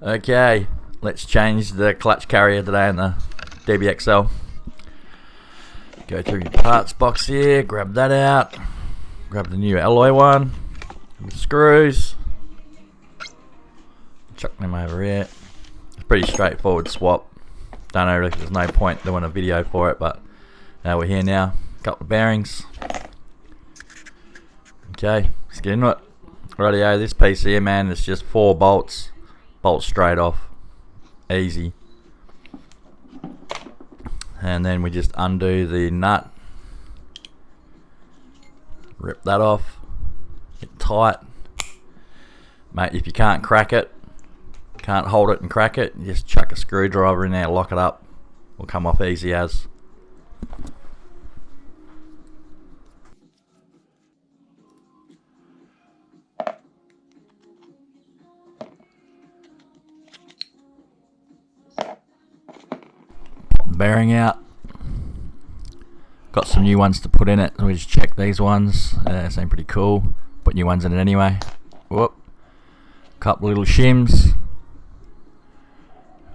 Okay, let's change the clutch carrier today in the dbxl. Go through your parts box here, grab that out, grab the new alloy one, the screws, chuck them over here. It's a pretty straightforward swap. Don't know if there's no point doing a video for it, but now we're here now. Couple of bearings. Okay, let's get into it. Rightio, this piece here, man, it's just 4 bolts. Bolt straight off, easy. And then we just undo the nut, rip that off, get tight. Mate, if you can't crack it, can't hold it and crack it, just chuck a screwdriver in there, lock it up, will come off easy as. Bearing out. Got some new ones to put in it. We just check these ones. They seem pretty cool. Put new ones in it anyway. Whoop. Couple little shims.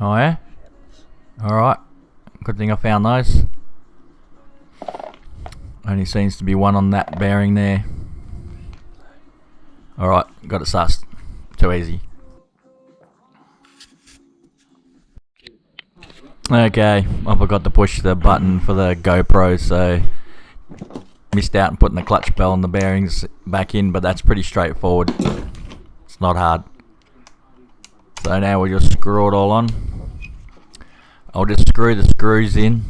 Oh yeah. All right. Good thing I found those. Only seems to be one on that bearing there. All right. Got it sussed. Too easy. Okay, I forgot to push the button for the GoPro, so missed out on putting the clutch bell and the bearings back in, but that's pretty straightforward. It's not hard. So now we'll just screw it all on. I'll just screw the screws in,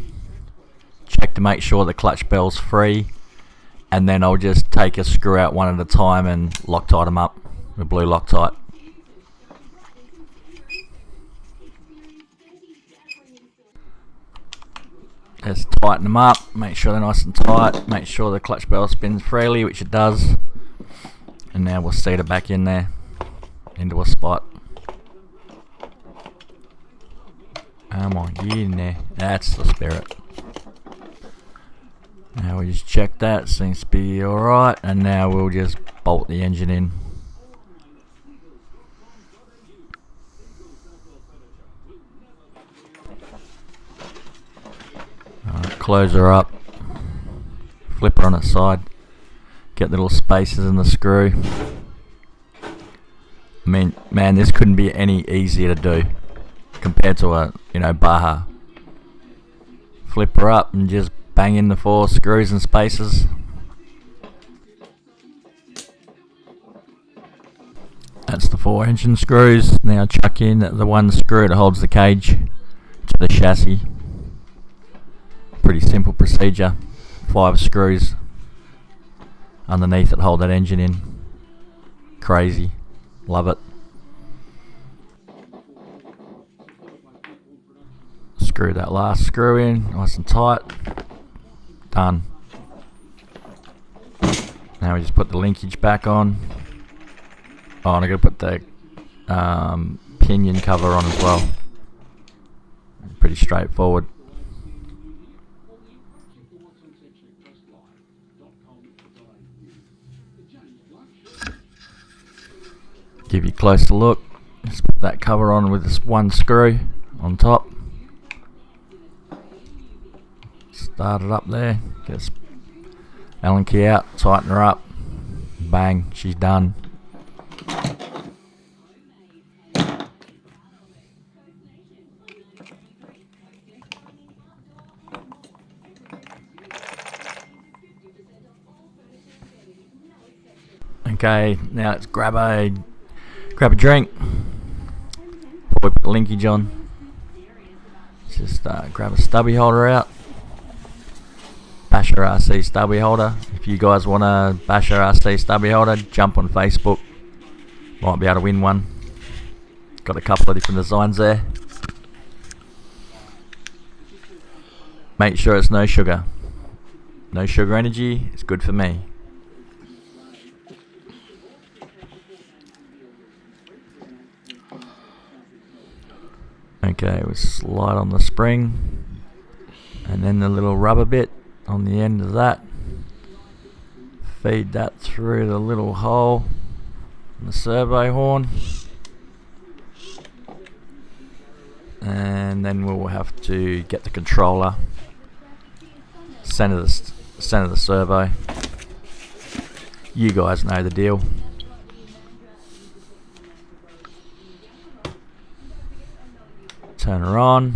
check to make sure the clutch bell's free, and then I'll just take a screw out one at a time and Loctite them up with blue Loctite. Just tighten them up, make sure they're nice and tight, make sure the clutch bell spins freely, which it does. And now we'll seat it back in there, into a spot. Come on, get in there. That's the spirit. Now we just check that, seems to be alright, and now we'll just bolt the engine in. Close her up, flip her on its side, get little spaces in the screw. I mean, man, this couldn't be any easier to do compared to a, Baja. Flip her up and just bang in the 4 screws and spaces. That's the 4 engine screws. Now chuck in the 1 screw that holds the cage to the chassis. Pretty simple procedure. 5 screws underneath that hold that engine in. Crazy. Love it. Screw that last screw in, nice and tight. Done. Now we just put the linkage back on. Oh, and I'm going to put the pinion cover on as well. Pretty straightforward. Give you a closer look. Just put that cover on with this 1 screw on top. Start it up there. Get this Allen key out. Tighten her up. Bang. She's done. Okay. Now let's grab a drink before we put the linkage on. Just grab a stubby holder out, Basher RC stubby holder. If you guys want a Basher RC stubby holder, jump on Facebook, might be able to win one. Got a couple of different designs there. Make sure it's no sugar. No sugar energy, it's good for me. Okay, we slide on the spring and then the little rubber bit on the end of that. Feed that through the little hole in the servo horn. and then we'll have to get the controller, center the servo. You guys know the deal. Turn her on.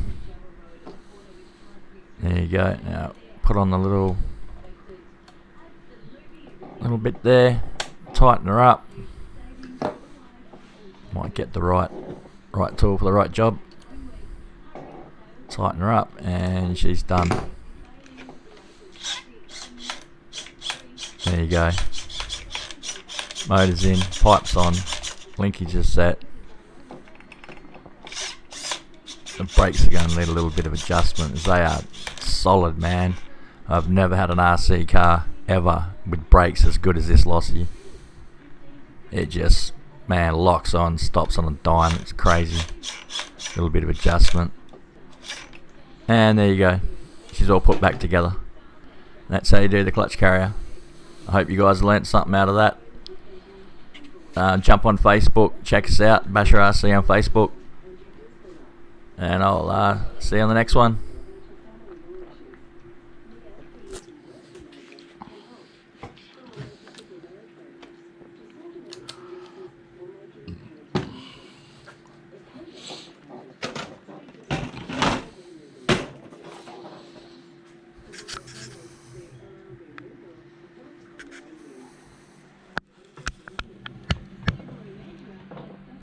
There you go. Now put on the little bit there. Tighten her up. Might get the right tool for the right job. Tighten her up, and she's done. There you go. Motor's in, pipes on, linkage is set. The brakes are going to need a little bit of adjustment, as they are solid, man. I've never had an RC car ever with brakes as good as this losi. It just, man, locks on, stops on a dime. It's crazy. A little bit of adjustment, and there you go. She's all put back together. That's how you do the clutch carrier. I hope you guys learnt something out of that. Jump on Facebook, check us out, Basher RC on Facebook, and I'll see you on the next one.